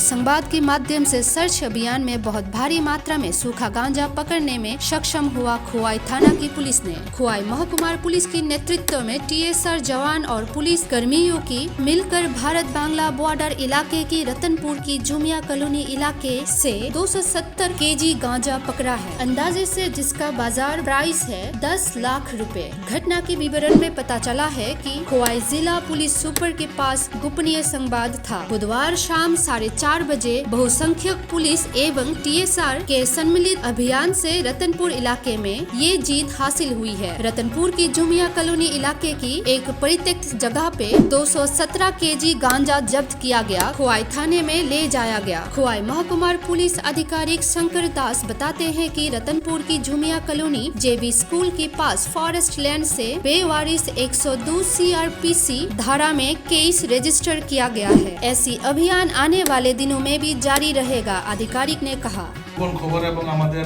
संवाद के माध्यम से सर्च अभियान में बहुत भारी मात्रा में सूखा गांजा पकड़ने में सक्षम हुआ खोवाई थाना की पुलिस ने। खोवाई महकुमा पुलिस के नेतृत्व में TSR जवान और पुलिस कर्मियों की मिलकर भारत बांग्ला बॉर्डर इलाके की रतनपुर की जुमिया कॉलोनी इलाके से 270 kg गांजा पकड़ा है, अंदाजे से जिसका बाजार प्राइस है 10 लाख रुपए। घटना के विवरण में पता चला है कि खोवाई जिला पुलिस सुपर के पास गोपनीय संवाद था। बुधवार शाम 4:30 बजे बहुसंख्यक पुलिस एवं TSR के सम्मिलित अभियान से रतनपुर इलाके में ये जीत हासिल हुई है। रतनपुर की जुमिया कॉलोनी इलाके की एक परित्यक्त जगह पे 217 kg गांजा जब्त किया गया, खोवाई थाने में ले जाया गया। खोवाई महकुमा पुलिस अधिकारी शंकर दास बताते हैं कि रतनपुर की जुमिया कॉलोनी JB स्कूल के पास फॉरेस्ट लैंड से बेवारिस 102 CRPC धारा में केस रजिस्टर किया गया है। ऐसी अभियान आने वाले दिनों में भी जारी रहेगा, आधिकारिक ने कहा। খবর এবং আমাদের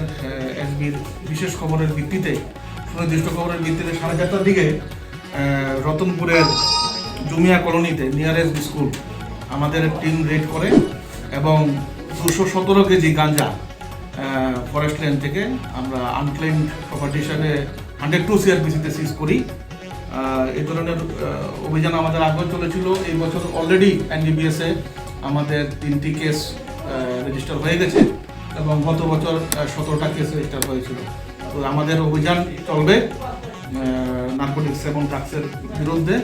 এসবির বিশেষ খবরের ভিত্তিতে সুনির্দিষ্ট খবরের ভিত্তিতে 4:30টার দিকে রতনপুরের জুমিয়া কলোনিতে নিয়ারেস্ট স্কুল আমাদের টিম রেড করে এবং 217 কেজি গাঁজা ফরেস্ট ল্যান্ড থেকে আমরা আনক্লেইমড প্রপার্টি হিসাবে 102 CRPCতে সিজ করি। এই ধরনের অভিযান আমাদের আগে চলেছিল। এই বছর অলরেডি NDPS এ আমাদের 3টি কেস রেজিস্টার হয়ে গেছে এবং গত বছর 17টা কেস রেজিস্টার হয়েছিল। তো আমাদের অভিযান চলবে নার্কোটিক্স এবং ড্রাগসের বিরুদ্ধে।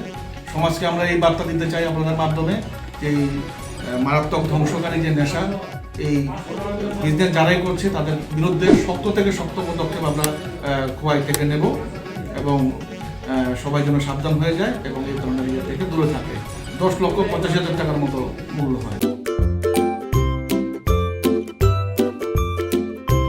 সমাজকে আমরা এই বার্তা দিতে চাই আপনাদের মাধ্যমে যে মারাত্মক ধ্বংসকারী যে নেশা, এই বিজনেস যারাই করছে তাদের বিরুদ্ধে শক্ত থেকে শক্ত পদক্ষেপ আমরা খোয়াই থেকে নেব এবং সবাই যেন সাবধান হয়ে যায় এবং এই ধরনের ইয়ে থেকে দূরে থাকে। 10,85,000 টাকার মতো মূল্য হয়।